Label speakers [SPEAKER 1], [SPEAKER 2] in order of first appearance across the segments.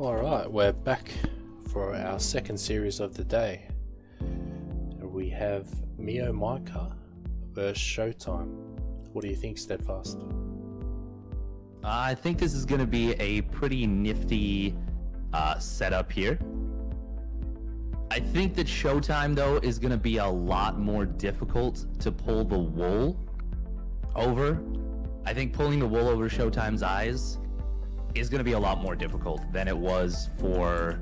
[SPEAKER 1] Alright, we're back for our second series of the day. We have MeomaikA versus ShowTime. What do you think, Steadfast?
[SPEAKER 2] I think this is going to be a pretty nifty setup here. I think that ShowTime, though, is going to be a lot more difficult to pull the wool over. I think pulling the wool over ShowTime's eyes is going to be a lot more difficult than it was for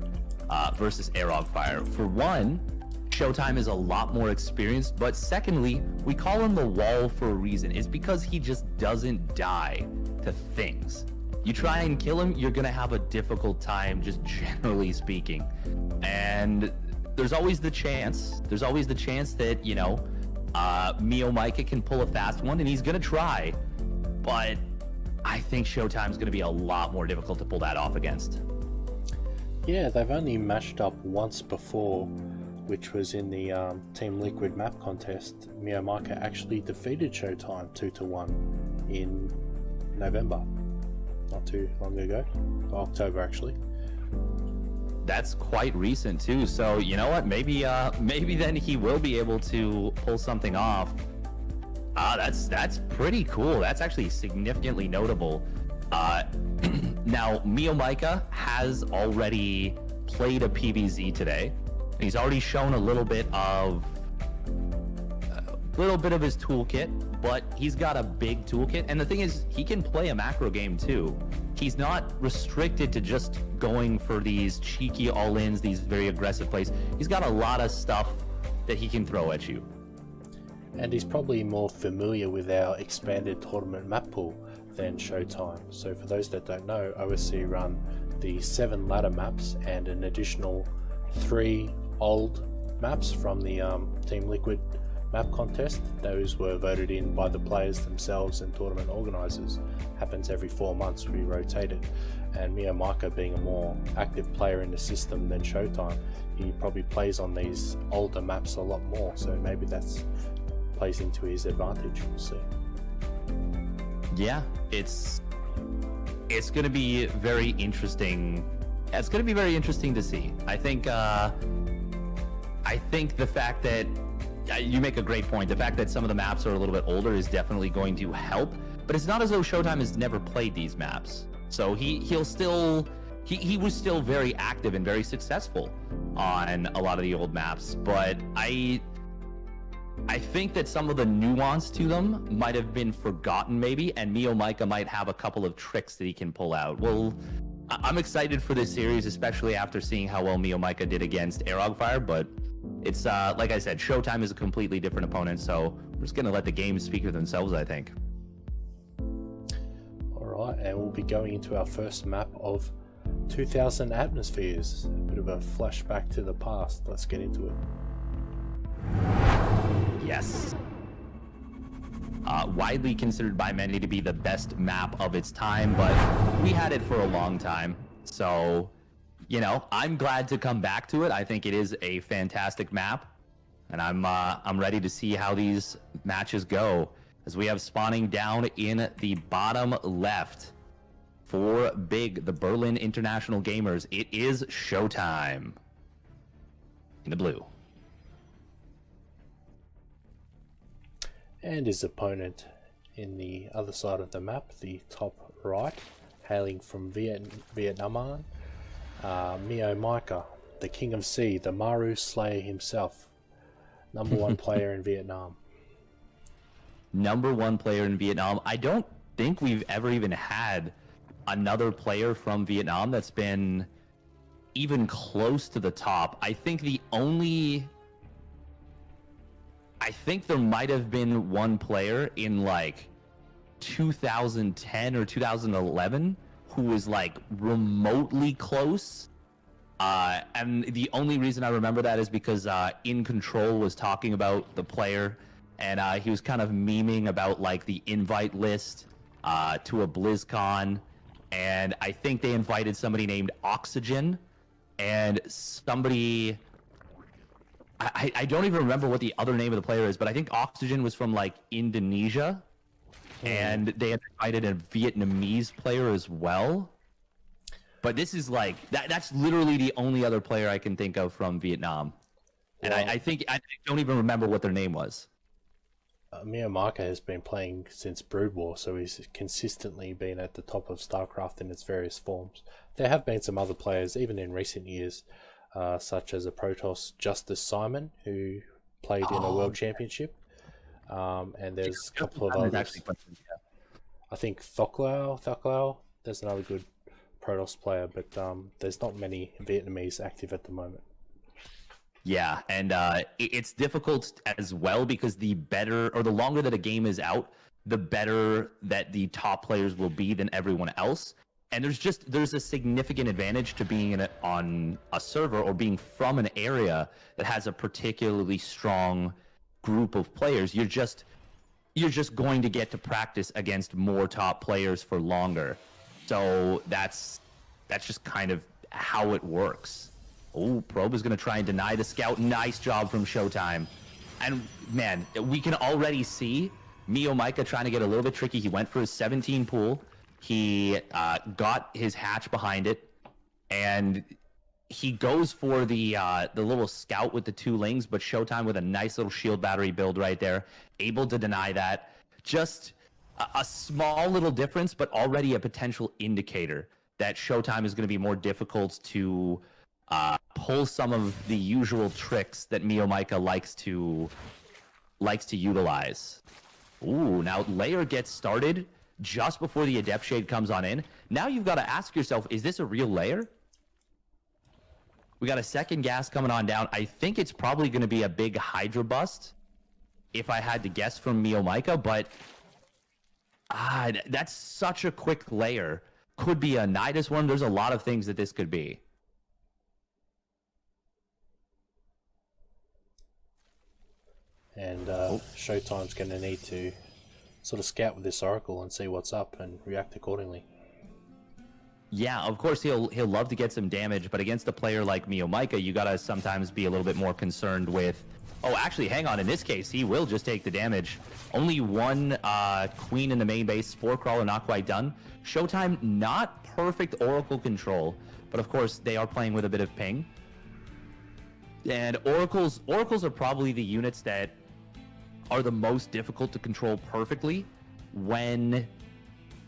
[SPEAKER 2] versus Fire. For one, ShowTime is a lot more experienced, but secondly, we call him the wall for a reason. It's because he just doesn't die to things. You try and kill him, you're going to have a difficult time, just generally speaking. And there's always the chance that, you know, MeomaikA can pull a fast one, and he's going to try, but I think ShowTime's going to be a lot more difficult to pull that off against.
[SPEAKER 1] Yeah, they've only matched up once before, which was in the Team Liquid map contest. MeomaikA actually defeated ShowTime 2-1 in November, not too long ago, October actually.
[SPEAKER 2] That's quite recent too, so you know what, maybe then he will be able to pull something off. That's pretty cool. That's actually significantly notable. Now, MeomaikA has already played a PvZ today. He's already shown a little bit of his toolkit, but he's got a big toolkit. And the thing is, he can play a macro game too. He's not restricted to just going for these cheeky all-ins, these very aggressive plays. He's got a lot of stuff that he can throw at you.
[SPEAKER 1] And he's probably more familiar with our expanded tournament map pool than ShowTime. So for those that don't know, OSC run the 7 ladder maps and an additional 3 old maps from the Team Liquid map contest. Those were voted in by the players themselves and tournament organizers. Happens every 4 months, we rotate it. And MeomaikA, being a more active player in the system than ShowTime, he probably plays on these older maps a lot more, so maybe that's plays into his advantage. We'll see.
[SPEAKER 2] Yeah, it's going to be very interesting. It's going to be very interesting to see. I think the fact that you make a great point. The fact that some of the maps are a little bit older is definitely going to help. But it's not as though ShowTime has never played these maps. So he was still very active and very successful on a lot of the old maps. But I think that some of the nuance to them might have been forgotten maybe, and MeomaikA might have a couple of tricks that he can pull out. Well, I'm excited for this series, especially after seeing how well MeomaikA did against Fire, but it's, like I said, ShowTime is a completely different opponent, so we're just going to let the games speak for themselves, I think.
[SPEAKER 1] Alright, and we'll be going into our first map of 2000 Atmospheres. A bit of a flashback to the past. Let's get into it.
[SPEAKER 2] Yes. Widely considered by many to be the best map of its time, but we had it for a long time. So, you know, I'm glad to come back to it. I think it is a fantastic map, and I'm ready to see how these matches go. As we have spawning down in the bottom left for Big, the Berlin International Gamers, it is ShowTime in the blue.
[SPEAKER 1] And his opponent in the other side of the map, the top right, hailing from Vietnam, MeomaikA, the King of Sea, the Maru Slayer himself, #1 player in Vietnam.
[SPEAKER 2] #1 player in Vietnam. I don't think we've ever even had another player from Vietnam that's been even close to the top. I think there might have been one player in like 2010 or 2011 who was like remotely close. And the only reason I remember that is because In Control was talking about the player, and he was kind of memeing about like the invite list to a BlizzCon. And I think they invited somebody named Oxygen, and somebody... I don't even remember what the other name of the player is, but I think Oxygen was from like Indonesia, and they had invited a Vietnamese player as well. But this is like that's literally the only other player I can think of from Vietnam. And
[SPEAKER 1] Well,
[SPEAKER 2] I think I don't even remember what their name was.
[SPEAKER 1] MeomaikA has been playing since Brood War, so he's consistently been at the top of StarCraft in its various forms. There have been some other players, even in recent years, such as a Protoss Justice Simon, who played in a World Championship. And there's a couple of others. I think Thoklau, there's another good Protoss player, but there's not many Vietnamese active at the moment.
[SPEAKER 2] Yeah, and it's difficult as well because the better or the longer that a game is out, the better that the top players will be than everyone else. And there's a significant advantage to being on a server or being from an area that has a particularly strong group of players. You're just going to get to practice against more top players for longer. So that's just kind of how it works. Oh, Probe is going to try and deny the scout. Nice job from ShowTime. And, man, we can already see MeomaikA trying to get a little bit tricky. He went for his 17 pool. He got his hatch behind it. And he goes for the little scout with the 2 lings, but ShowTime with a nice little shield battery build right there. Able to deny that. Just a small little difference, but already a potential indicator that ShowTime is going to be more difficult to pull some of the usual tricks that MeomaikA likes to utilize. Ooh, now Lair gets started just before the Adept Shade comes on in. Now you've got to ask yourself, is this a real Lair? We got a second gas coming on down. I think it's probably going to be a big Hydra bust, if I had to guess from MeomaikA, but that's such a quick Lair. Could be a Nidus one. There's a lot of things that this could be.
[SPEAKER 1] And ShowTime's going to need to sort of scout with this Oracle and see what's up and react accordingly.
[SPEAKER 2] Yeah, of course he'll love to get some damage, but against a player like MeomaikA, you gotta sometimes be a little bit more concerned with. Oh, actually, hang on. In this case, he will just take the damage. Only one Queen in the main base. Spore Crawler not quite done. ShowTime not perfect Oracle control, but of course they are playing with a bit of ping. And Oracles are probably the units that are the most difficult to control perfectly when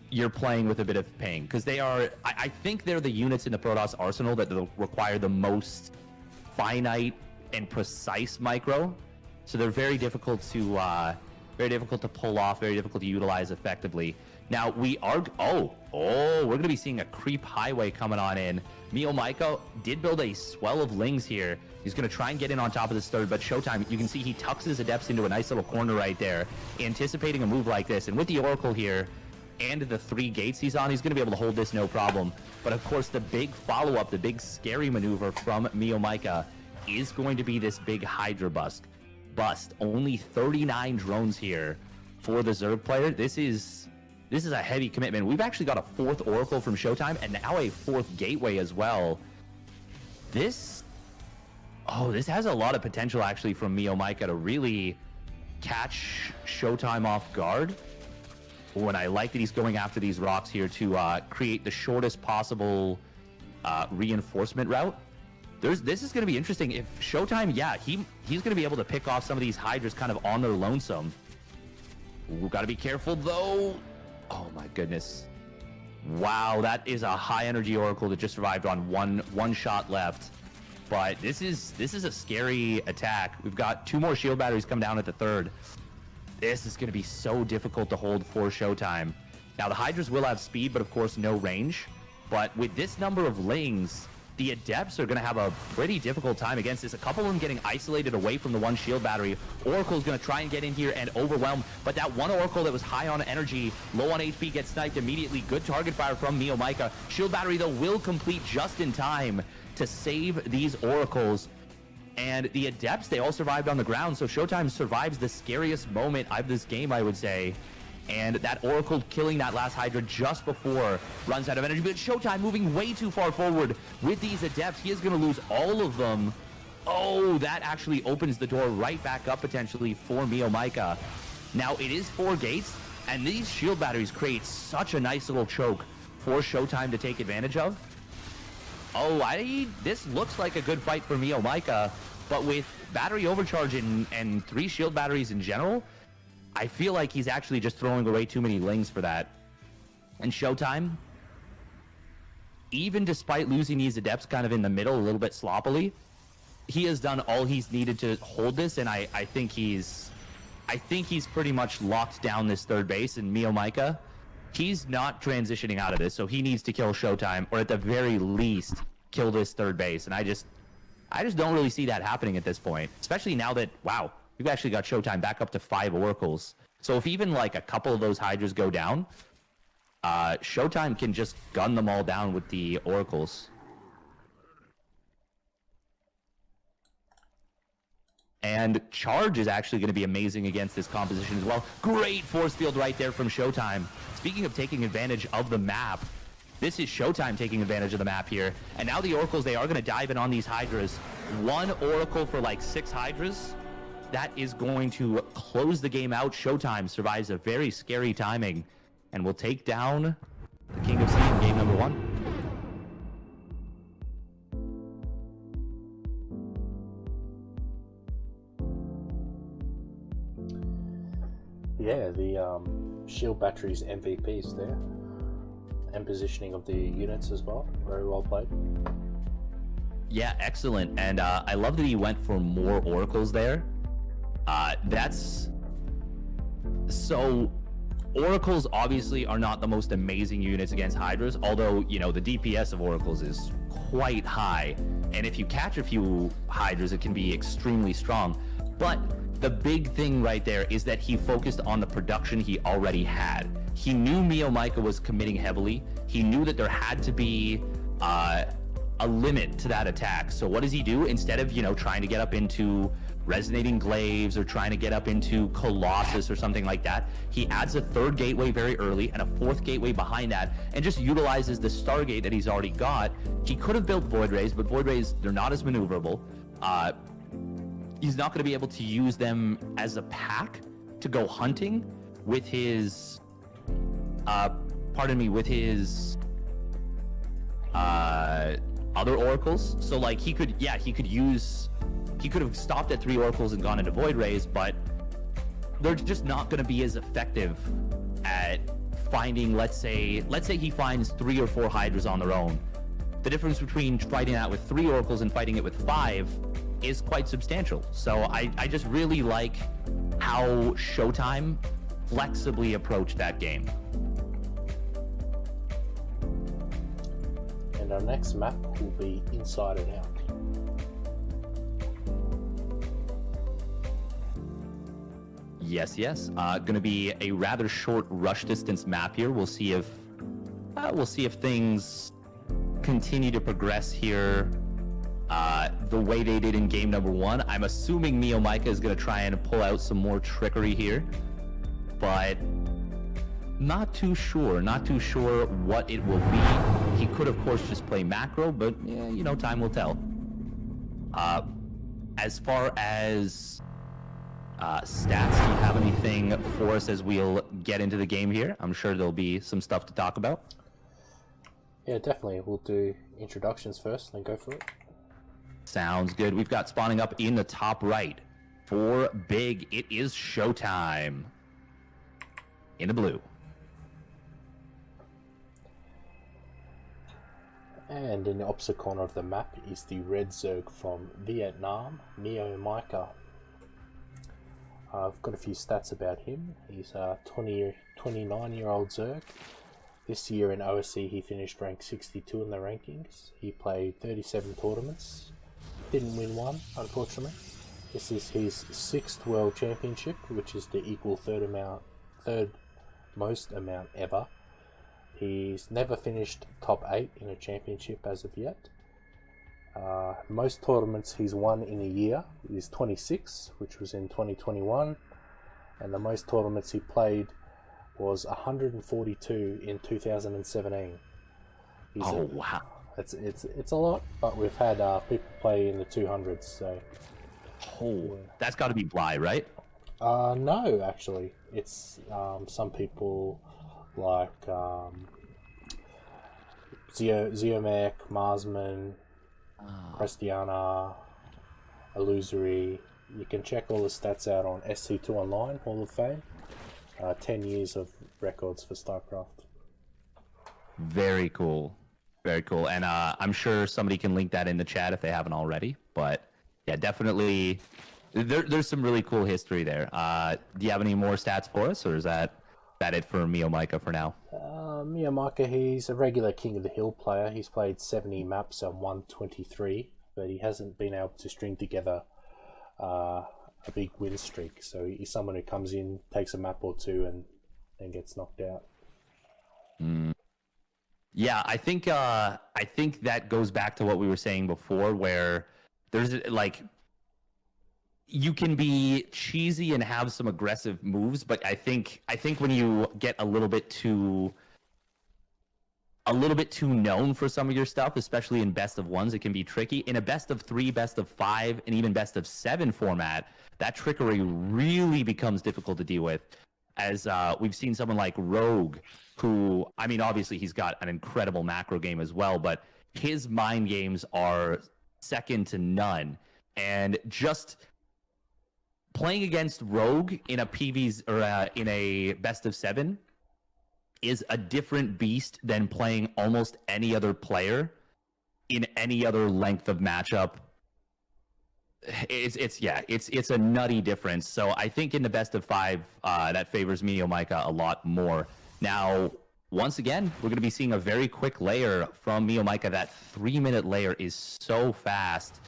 [SPEAKER 2] you're playing with a bit of ping, because they are, I think they're the units in the Protoss arsenal that require the most finite and precise micro. So they're very difficult to pull off, very difficult to utilize effectively. Now we are, we're going to be seeing a creep highway coming on in. MeomaikA did build a swell of lings here. He's going to try and get in on top of this third, but ShowTime, you can see he tucks his Adepts into a nice little corner right there, anticipating a move like this. And with the Oracle here, and the 3 gates he's on, he's going to be able to hold this no problem. But of course, the big follow-up, the big scary maneuver from MeomaikA is going to be this big Hydra bust. Only 39 drones here for the Zerg player. This is a heavy commitment. We've actually got a 4th Oracle from ShowTime and now a 4th gateway as well. This has a lot of potential actually from MeomaikA to really catch ShowTime off guard. When I like that he's going after these rocks here to create the shortest possible reinforcement route. This is going to be interesting. If ShowTime, he's going to be able to pick off some of these Hydras kind of on their lonesome. Ooh, got to be careful though. Oh my goodness. Wow, that is a high energy Oracle that just survived on one shot left. But this is a scary attack. We've got 2 more shield batteries come down at the 3rd. This is going to be so difficult to hold for ShowTime. Now, the Hydras will have speed, but of course, no range. But with this number of lings, the Adepts are going to have a pretty difficult time against this. A couple of them getting isolated away from the 1 shield battery. Oracle's going to try and get in here and overwhelm. But that 1 Oracle that was high on energy, low on HP, gets sniped immediately. Good target fire from MeomaikA. Shield battery, though, will complete just in time to save these Oracles. And the Adepts, they all survived on the ground, so ShowTime survives the scariest moment of this game, I would say. And that Oracle killing that last Hydra just before runs out of energy. But ShowTime moving way too far forward with these Adepts. He is going to lose all of them. Oh, that actually opens the door right back up potentially for MeomaikA. Now, it is 4 gates, and these shield batteries create such a nice little choke for ShowTime to take advantage of. Oh, this looks like a good fight for MeomaikA, but with battery overcharge and 3 shield batteries in general, I feel like he's actually just throwing away too many lings for that. And ShowTime, even despite losing these adepts kind of in the middle a little bit sloppily, he has done all he's needed to hold this, and I think he's pretty much locked down this third base. And MeomaikA, he's not transitioning out of this, so he needs to kill ShowTime, or at the very least kill this third base. And I just don't really see that happening at this point, especially now that, wow, we've actually got ShowTime back up to 5 oracles. So if even like a couple of those hydras go down, ShowTime can just gun them all down with the oracles. And charge is actually going to be amazing against this composition as well. Great force field right there from ShowTime. Speaking of taking advantage of the map, this is ShowTime taking advantage of the map here. And now the oracles, they are going to dive in on these hydras. 1 oracle for like 6 hydras. That is going to close the game out. ShowTime survives a very scary timing and will take down the King of Sea in game number 1.
[SPEAKER 1] Yeah, the shield batteries MVPs there, and positioning of the units as well. Very well played.
[SPEAKER 2] Yeah, excellent. And I love that he went for more oracles there. That's so. Oracles obviously are not the most amazing units against hydras, although, you know, the DPS of oracles is quite high, and if you catch a few hydras, it can be extremely strong. But the big thing right there is that he focused on the production he already had. He knew MeomaikA was committing heavily. He knew that there had to be a limit to that attack. So what does he do? Instead of, you know, trying to get up into Resonating Glaives or trying to get up into Colossus or something like that, he adds a 3rd gateway very early and a 4th gateway behind that, and just utilizes the Stargate that he's already got. He could have built Void Rays, but Void Rays, they're not as maneuverable. He's not going to be able to use them as a pack to go hunting with his with his other oracles. So like he could have stopped at 3 oracles and gone into Void Rays, but they're just not going to be as effective at finding, let's say he finds 3 or 4 hydras on their own. The difference between fighting that with 3 oracles and fighting it with 5 is quite substantial. So I just really like how ShowTime flexibly approached that game.
[SPEAKER 1] And our next map will be Inside and Out.
[SPEAKER 2] Yes. Going to be a rather short rush distance map here. We'll see if things continue to progress here the way they did in game number 1. I'm assuming MeomaikA is going to try and pull out some more trickery here, but not too sure what it will be. He could, of course, just play macro, but yeah, you know, time will tell. As far as stats, do you have anything for us as we'll get into the game here? I'm sure there'll be some stuff to talk about.
[SPEAKER 1] Yeah, definitely. We'll do introductions first, then go for it.
[SPEAKER 2] Sounds good. We've got spawning up in the top right for big. It is ShowTime in the blue.
[SPEAKER 1] And in the opposite corner of the map is the red Zerg from Vietnam, MeomaikA. I've got a few stats about him. He's a 29-year-old Zerg. This year in OSC he finished rank 62 in the rankings. He played 37 tournaments. Didn't win one, unfortunately. This is his 6th World Championship, which is the equal third most amount ever. He's never finished top 8 in a championship as of yet. Most tournaments he's won in a year is 26, which was in 2021, and the most tournaments he played was 142 in 2017.
[SPEAKER 2] Wow.
[SPEAKER 1] It's a lot, but we've had people play in the 200s, so...
[SPEAKER 2] Yeah. That's got to be Bly, right?
[SPEAKER 1] No, actually. It's some people like Zeomek, Marsman, Christiana, Illusory. You can check all the stats out on SC2 Online, Hall of Fame. 10 years of records for StarCraft.
[SPEAKER 2] Very cool. Very cool. And I'm sure somebody can link that in the chat if they haven't already. But yeah, definitely, there's some really cool history there. Do you have any more stats for us, or is that it for MeomaikA for now?
[SPEAKER 1] MeomaikA, he's a regular King of the Hill player. He's played 70 maps and won 23, but he hasn't been able to string together a big win streak. So he's someone who comes in, takes a map or two, and then gets knocked out.
[SPEAKER 2] Yeah, I think that goes back to what we were saying before, where there's like, you can be cheesy and have some aggressive moves, but I think when you get a little bit too known for some of your stuff, especially in best of ones, it can be tricky. In a best of 3, best of 5, and even best of 7 format, that trickery really becomes difficult to deal with. As we've seen someone like Rogue, who, I mean, obviously he's got an incredible macro game as well, but his mind games are second to none. And just playing against Rogue in a PVs or in a best of 7 is a different beast than playing almost any other player in any other length of matchup. It's a nutty difference. So I think in the best of 5, that favors MeomaikA a lot more. Now, once again, we're going to be seeing a very quick layer from MeomaikA. That 3-minute layer is so fast.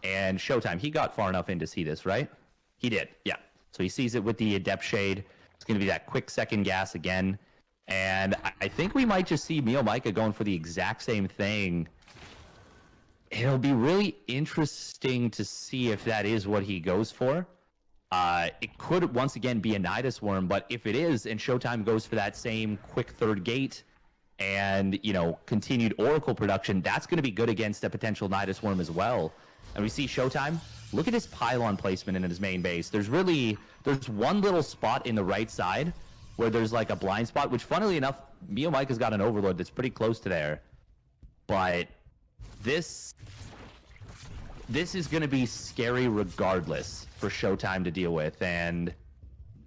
[SPEAKER 2] And ShowTime, he got far enough in to see this, right? He did, yeah. So he sees it with the Adept Shade. It's going to be that quick second gas again. And I think we might just see MeomaikA going for the exact same thing. It'll be really interesting to see if that is what he goes for. It could, once again, be a Nidus Worm, but if it is, and ShowTime goes for that same quick third gate and, you know, continued Oracle production, that's going to be good against a potential Nidus Worm as well. And we see ShowTime, look at his pylon placement in his main base. There's one little spot in the right side where there's like a blind spot, which funnily enough, MeomaikA's got an Overlord that's pretty close to there. But this is going to be scary regardless for ShowTime to deal with. And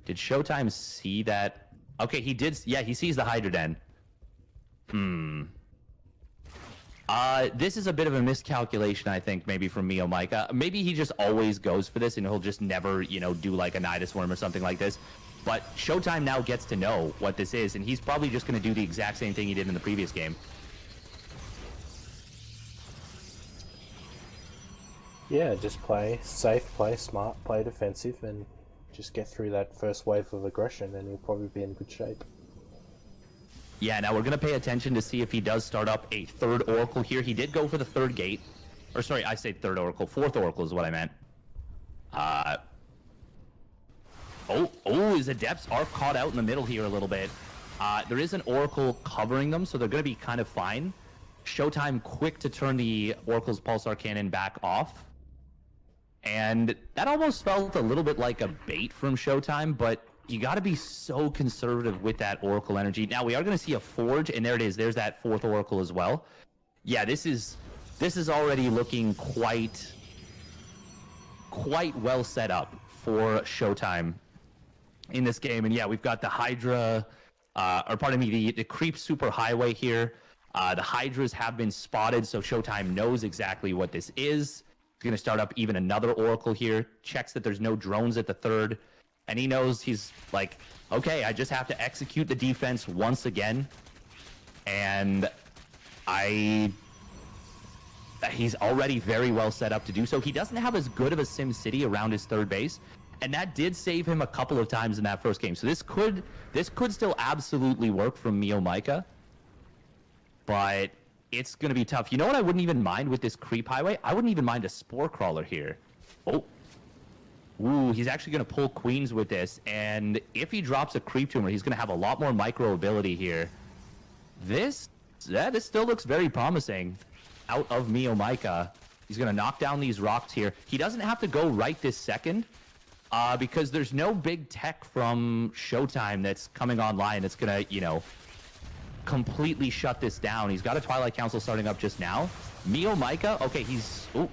[SPEAKER 2] did ShowTime see that? Okay, he did. Yeah, he sees the Hydra Den. This is a bit of a miscalculation, I think, maybe from MeomaikA. Maybe he just always goes for this and he'll just never, you know, do like a Nidus Worm or something like this. But ShowTime now gets to know what this is, and he's probably just going to do the exact same thing he did in the previous game.
[SPEAKER 1] Yeah, just play safe, play smart, play defensive, and just get through that first wave of aggression, and he'll probably be in good shape.
[SPEAKER 2] Yeah, now we're going to pay attention to see if he does start up a third Oracle here. He did go for the third gate. Or sorry, I say third Oracle. Fourth Oracle is what I meant. His Adepts are caught out in the middle here a little bit. There is an Oracle covering them, so they're going to be kind of fine. ShowTime quick to turn the Oracle's Pulsar Cannon back off. And that almost felt a little bit like a bait from ShowTime, but you got to be so conservative with that Oracle energy. Now, we are going to see a Forge, and there it is. There's that fourth Oracle as well. Yeah, this is already looking quite well set up for ShowTime in this game. And yeah, we've got the Hydra, the Creep Superhighway here. The Hydras have been spotted, so ShowTime knows exactly what this is. He's going to start up even another Oracle here, checks that there's no drones at the third, and he knows he's like, okay, I just have to execute the defense once again. And he's already very well set up to do so. He doesn't have as good of a Sim City around his third base, and that did save him a couple of times in that first game. So this could still absolutely work from MeomaikA, but it's going to be tough. You know what I wouldn't even mind with this Creep Highway? I wouldn't even mind a Spore Crawler here. Ooh, he's actually going to pull Queens with this, and if he drops a Creep Tumor, he's going to have a lot more micro ability here. This still looks very promising out of MeomaikA. He's going to knock down these rocks here. He doesn't have to go right this second, because there's no big tech from ShowTime that's coming online that's going to, you know, completely shut this down. He's got a Twilight Council starting up just now. MeomaikA, okay, he's... Ooh.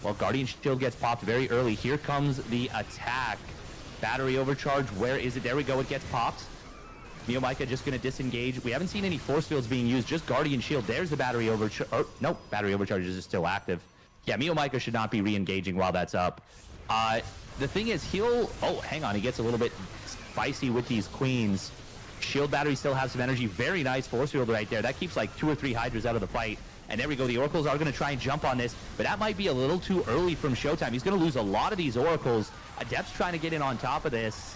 [SPEAKER 2] Well, Guardian Shield gets popped very early. Here comes the attack. Battery overcharge, where is it? There we go, it gets popped. MeomaikA just going to disengage. We haven't seen any force fields being used, just Guardian Shield. There's the battery overcharge. Oh, nope, battery overcharge is still active. Yeah, MeomaikA should not be re-engaging while that's up. The thing is, he'll... Oh, hang on, he gets a little bit spicy with these queens. Shield battery still has some energy. Very nice force field right there. That keeps like 2 or 3 Hydras out of the fight. And there we go. The Oracles are going to try and jump on this, but that might be a little too early from ShowTime. He's going to lose a lot of these Oracles. Adept's trying to get in on top of this.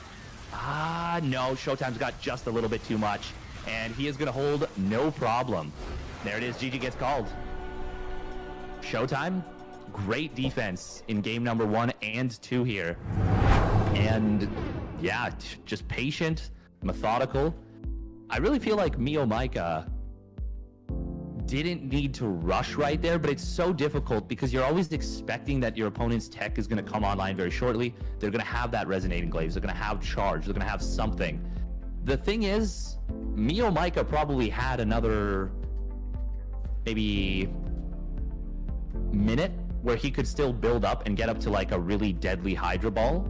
[SPEAKER 2] No. ShowTime's got just a little bit too much, and he is going to hold no problem. There it is. GG gets called. ShowTime, great defense in game number 1 and 2 here. And yeah, just patient, methodical. I really feel like MeomaikA didn't need to rush right there, but it's so difficult because you're always expecting that your opponent's tech is going to come online very shortly. They're going to have that resonating glaives. They're going to have charge. They're going to have something. The thing is, MeomaikA probably had another maybe minute where he could still build up and get up to like a really deadly Hydra Ball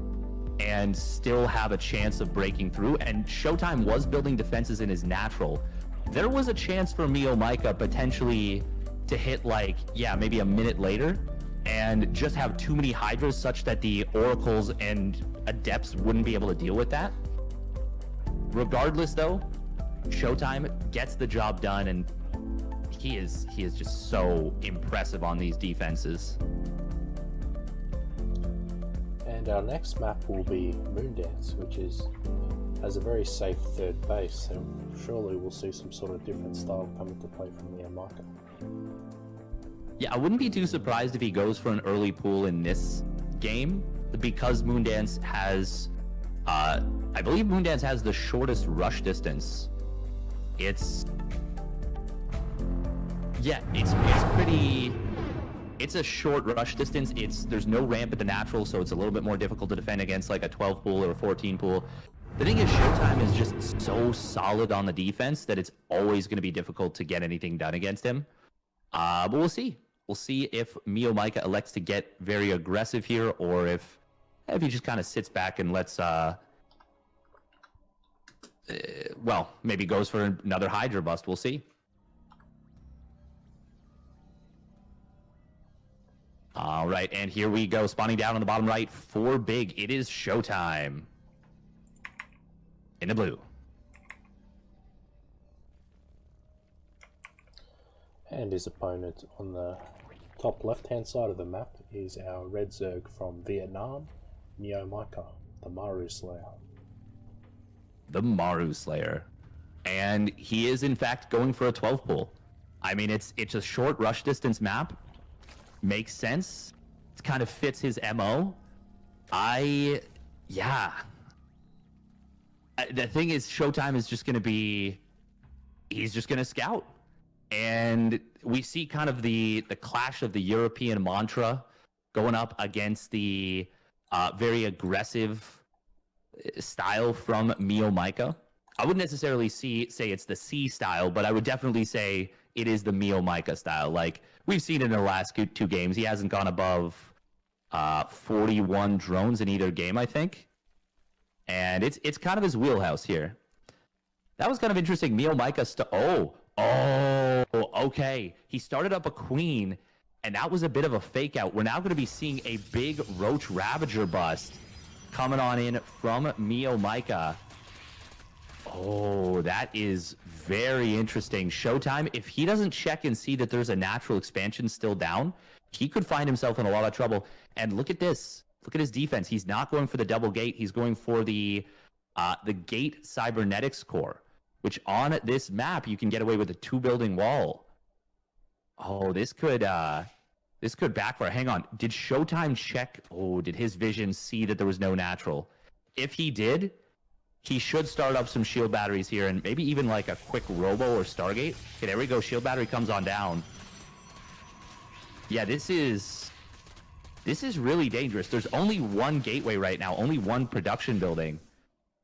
[SPEAKER 2] and still have a chance of breaking through. And ShowTime was building defenses in his natural. There was a chance for MeomaikA potentially to hit like, yeah, maybe a minute later and just have too many Hydras such that the Oracles and Adepts wouldn't be able to deal with that. Regardless though, ShowTime gets the job done, and he is just so impressive on these defenses.
[SPEAKER 1] And our next map will be Moondance, which has a very safe third base, so surely we'll see some sort of different style come into play from MeomaikA.
[SPEAKER 2] Yeah, I wouldn't be too surprised if he goes for an early pool in this game, because Moondance has, I believe Moondance has the shortest rush distance. It's pretty... It's a short rush distance. There's no ramp at the natural, so it's a little bit more difficult to defend against like a 12 pool or a 14 pool. The thing is, ShowTime is just so solid on the defense that it's always going to be difficult to get anything done against him. But we'll see. We'll see if MeomaikA elects to get very aggressive here, or if he just kind of sits back and lets, well, maybe goes for another Hydra bust. We'll see. All right, and here we go. Spawning down on the bottom right for big. It is ShowTime. In the blue.
[SPEAKER 1] And his opponent on the top left-hand side of the map is our Red Zerg from Vietnam, MeomaikA, the Maru Slayer.
[SPEAKER 2] The Maru Slayer. And he is, in fact, going for a 12 pull. I mean, it's a short rush distance map. Makes sense. It kind of fits his MO. Yeah. The thing is, ShowTime is just going to be... He's just going to scout. And we see kind of the clash of the European mantra going up against the very aggressive style from MeomaikA. I wouldn't necessarily say it's the C style, but I would definitely say it is the MeomaikA style. Like, we've seen it in the last 2 games. He hasn't gone above 41 drones in either game, I think. And it's kind of his wheelhouse here. That was kind of interesting. MeomaikA okay. He started up a queen, and that was a bit of a fake out. We're now going to be seeing a big Roach Ravager bust coming on in from MeomaikA. Oh, that is very interesting. ShowTime, if he doesn't check and see that there's a natural expansion still down, he could find himself in a lot of trouble. And look at this. Look at his defense. He's not going for the double gate. He's going for the gate cybernetics core, which on this map, you can get away with a 2-building wall. Oh, this could backfire. Hang on. Did ShowTime check? Oh, did his vision see that there was no natural? If he did, he should start up some shield batteries here and maybe even like a quick Robo or Stargate. Okay, there we go. Shield battery comes on down. Yeah, this is really dangerous. There's only one gateway right now, only one production building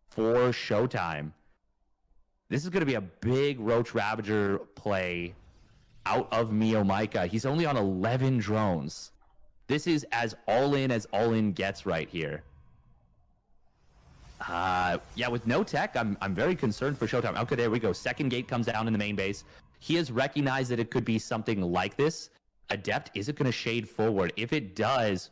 [SPEAKER 2] for ShowTime. This is going to be a big Roach Ravager play out of MeomaikA. He's only on 11 drones. This is as all in gets right here. Yeah, with no tech, I'm very concerned for Showtime. Okay, there we go. Second gate comes down in the main base. He has recognized that it could be something like this. Adept, is it going to shade forward? If it does,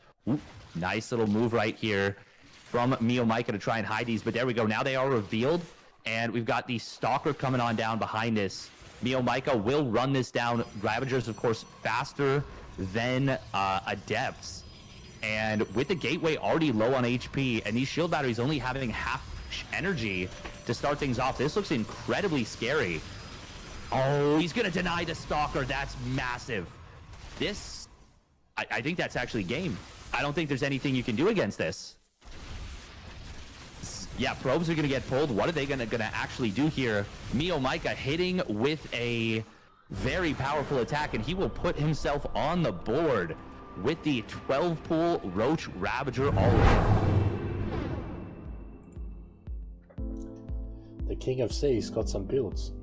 [SPEAKER 2] nice little move right here from MeomaikA to try and hide these. But there we go. Now they are revealed, and we've got the Stalker coming on down behind this. MeomaikA will run this down. Ravagers, of course, faster than Adepts. And with the gateway already low on HP, and these shield batteries only having half energy to start things off, this looks incredibly scary. Oh, he's going to deny the Stalker. That's massive. This, I think that's actually game. I don't think there's anything you can do against this. Yeah, probes are going to get pulled. What are they going to actually do here? MeomaikA hitting with a very powerful attack, and he will put himself on the board with the 12-pool Roach Ravager all-in.
[SPEAKER 1] The King of Seas got some builds.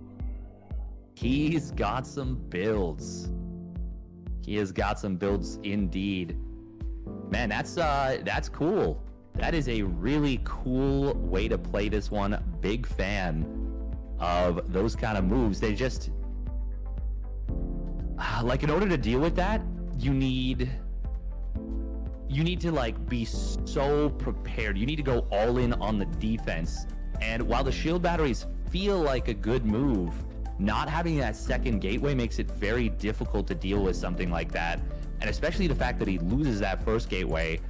[SPEAKER 2] He's got some builds. He has got some builds indeed. Man, that's cool. That is a really cool way to play this one. Big fan of those kind of moves. They just, like, in order to deal with that, you need to like be so prepared. You need to go all in on the defense. And while the shield batteries feel like a good move, not having that second gateway makes it very difficult to deal with something like that. And especially the fact that he loses that first gateway.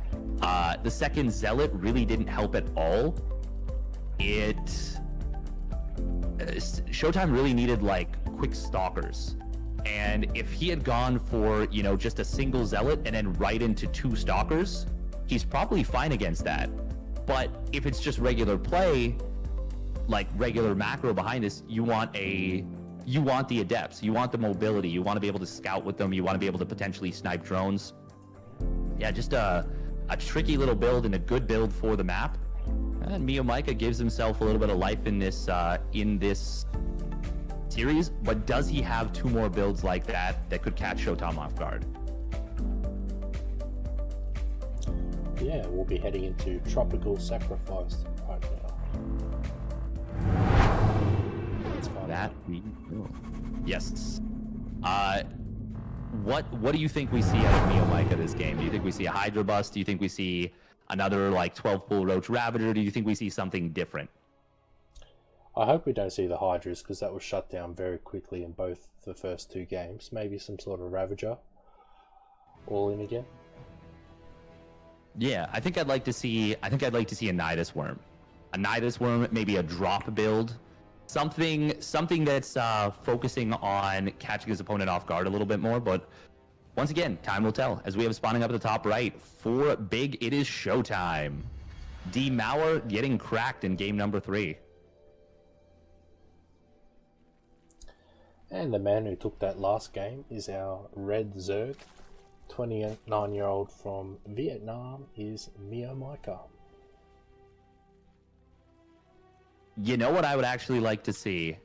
[SPEAKER 2] The second Zealot really didn't help at all. Showtime really needed like quick stalkers. And if he had gone for, you know, just a single Zealot and then right into two stalkers, he's probably fine against that. But if it's just regular play, like regular macro behind this, you want the adepts, you want the mobility, you want to be able to scout with them, you want to be able to potentially snipe drones. Yeah, just a tricky little build and a good build for the map. And MeomaikA gives himself a little bit of life in this series, but does he have two more builds like that could catch Showtime off guard?
[SPEAKER 1] Yeah, we'll be heading into Tropical Sacrifice right now. Let's find
[SPEAKER 2] That
[SPEAKER 1] out.
[SPEAKER 2] we will. Yes. What do you think we see out of MeomaikA this game? Do you think we see a Hydra bust? Do you think we see another like 12-pool Roach Ravager? Do you think we see something different?
[SPEAKER 1] I hope we don't see the Hydras, because that was shut down very quickly in both the first two games. Maybe some sort of Ravager all in again.
[SPEAKER 2] Yeah, I think I'd like to see a Nidus Worm. A Nidus Worm, maybe a drop build. Something that's focusing on catching his opponent off guard a little bit more, but once again, time will tell. As we have spawning up at the top right, for big, it is Showtime. D Mauer getting cracked in game number 3.
[SPEAKER 1] And the man who took that last game is our Red Zerg. 29-year-old from Vietnam is MeomaikA.
[SPEAKER 2] You know what I would actually like to see?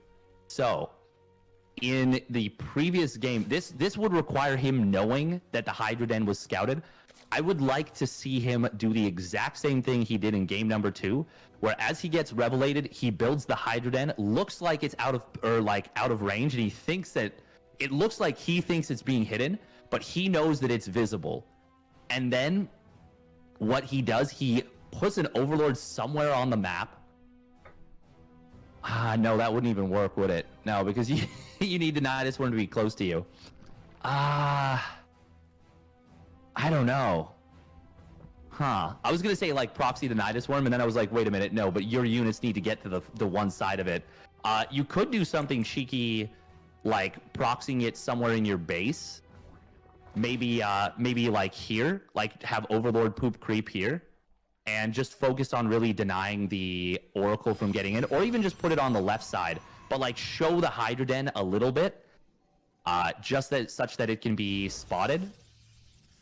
[SPEAKER 2] So, in the previous game, this would require him knowing that the Hydra Den was scouted. I would like to see him do the exact same thing he did in game number 2, where as he gets revelated, he builds the Hydra Den, looks like it's out of range, and he thinks that it looks like he thinks it's being hidden, but he knows that it's visible. And then what he does, he puts an Overlord somewhere on the map. No, that wouldn't even work, would it? No, because you need the Nidus Worm to be close to you. I don't know. I was going to say, like, proxy the Nidus Worm, and then I was like, wait a minute, no, but your units need to get to the one side of it. You could do something cheeky, like proxying it somewhere in your base. Maybe like here, like have Overlord poop creep here, and just focus on really denying the Oracle from getting in, or even just put it on the left side, but like show the Hydra Den a little bit, just such that it can be spotted,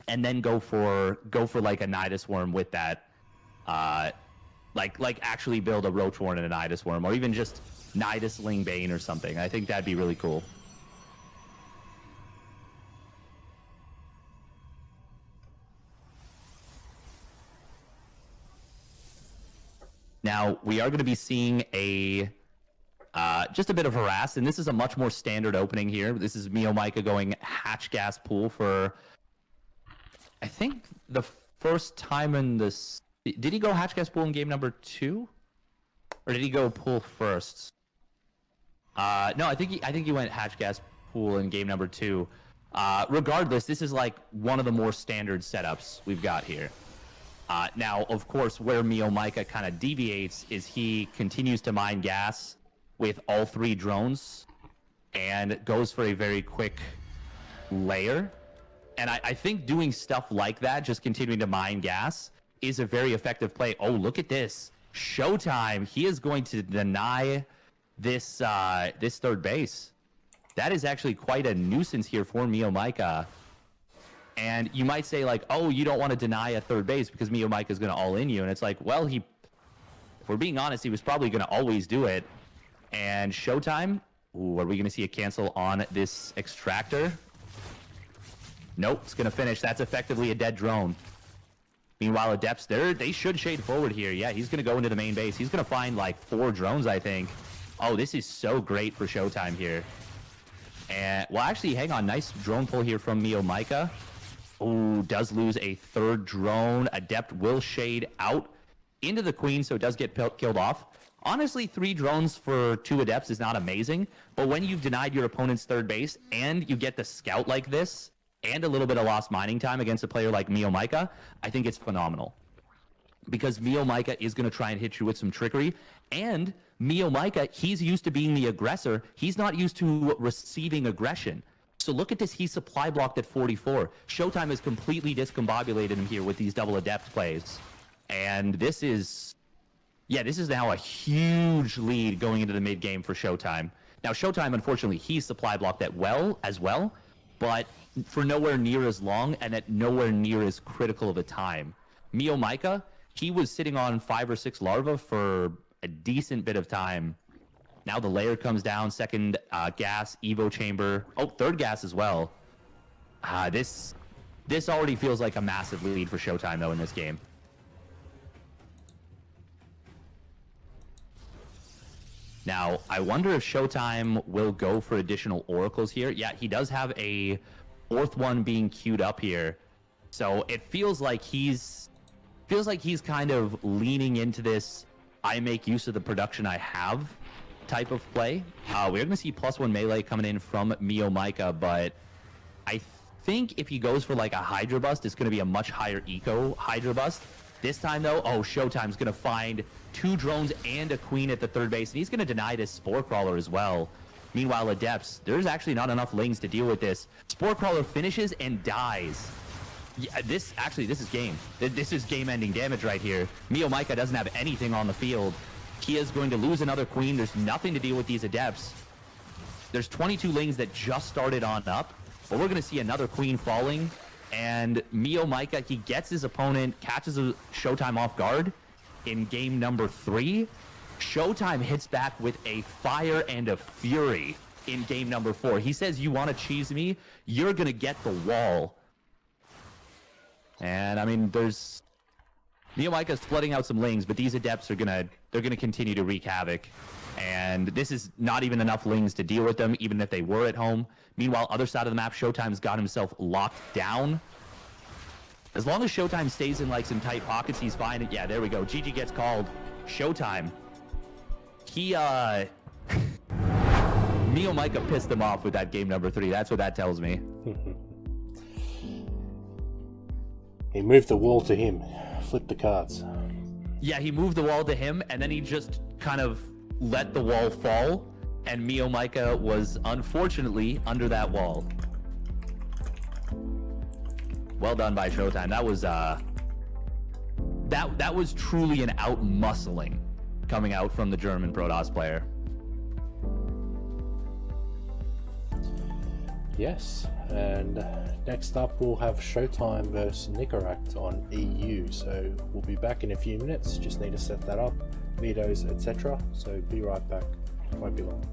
[SPEAKER 2] and then go for like a Nidus Worm with that Like actually build a Roach Warren and a Nidus Worm, or even just Nidus Ling Bane or something. I think that'd be really cool. Now, we are going to be seeing a just a bit of harass, and this is a much more standard opening here. This is MeomaikA going Hatch Gas Pool for, I think, the first time in this. Did he go Hatch Gas Pool in game number 2? Or did he go Pool first? No, I think he went Hatch Gas Pool in game number 2. Regardless, this is like one of the more standard setups we've got here. Now, of course, where MeomaikA kind of deviates is he continues to mine gas with all 3 drones and goes for a very quick layer. And I think doing stuff like that, just continuing to mine gas, is a very effective play. Oh, look at this. ShowTime. He is going to deny this this third base. That is actually quite a nuisance here for MeomaikA. And you might say, like, oh, you don't want to deny a third base because MeomaikA is going to all in you. And it's like, well, if we're being honest, he was probably going to always do it. And ShowTime, ooh, are we going to see a cancel on this extractor? Nope, it's going to finish. That's effectively a dead drone. Meanwhile, Adepts, they should shade forward here. Yeah, he's going to go into the main base. He's going to find like 4 drones, I think. Oh, this is so great for ShowTime here. And, well, actually, hang on. Nice drone pull here from MeomaikA. Oh, does lose a 3rd drone. Adept will shade out into the Queen, so it does get killed off. Honestly, 3 drones for 2 Adepts is not amazing, but when you've denied your opponent's third base and you get the scout like this, and a little bit of lost mining time against a player like MeomaikA, I think it's phenomenal. Because MeomaikA is going to try and hit you with some trickery, and MeomaikA, he's used to being the aggressor. He's not used to receiving aggression. So look at this, he's supply blocked at 44. ShowTime has completely discombobulated him here with these double Adept plays. And this is now a huge lead going into the mid game for ShowTime. Now, ShowTime, unfortunately, he's supply blocked as well, but for nowhere near as long and at nowhere near as critical of a time. MeomaikA, he was sitting on 5 or 6 larvae for a decent bit of time. Now the layer comes down, 2nd gas, Evo chamber. Oh, 3rd gas as well. This already feels like a massive lead for ShowTime, though, in this game. Now, I wonder if ShowTime will go for additional oracles here. Yeah, he does have a 4th one being queued up here. So it feels like he's kind of leaning into this I make use of the production I have type of play. We're going to see +1 melee coming in from MeomaikA, but I think if he goes for like a Hydra Bust, it's going to be a much higher eco Hydra Bust. This time, though, oh, ShowTime's going to find 2 drones and a Queen at the 3rd base, and he's going to deny this Spore Crawler as well. Meanwhile, Adepts, there's actually not enough Lings to deal with this. Spore Crawler finishes and dies. Yeah, this is game. This is game-ending damage right here. MeomaikA doesn't have anything on the field. He is going to lose another Queen. There's nothing to deal with these Adepts. There's 22 Lings that just started on up, but we're going to see another Queen falling. And MeomaikA, he gets his opponent, catches a ShowTime off guard in game number 3. ShowTime hits back with a Fire and a Fury in game number 4. He says, you want to cheese me? You're going to get the wall. And, I mean, MeomaikA's flooding out some Lings, but these Adepts are they're gonna continue to wreak havoc. And this is not even enough Lings to deal with them, even if they were at home. Meanwhile, other side of the map, ShowTime's got himself locked down. As long as ShowTime stays in like some tight pockets, he's fine. Yeah, there we go. GG gets called. ShowTime. MeomaikA pissed him off with that game number 3. That's what that tells me.
[SPEAKER 1] He moved the wall to him. Flipped the cards.
[SPEAKER 2] Yeah, he moved the wall to him, and then he just kind of let the wall fall, and MeomaikA was unfortunately under that wall. Well done by ShowTime. That was that was truly an out-muscling coming out from the German Protoss player.
[SPEAKER 1] Yes, and next up we'll have Showtime versus Nicaract on EU, so we'll be back in a few minutes, just need to set that up, vetoes, etc. So be right back, won't be long.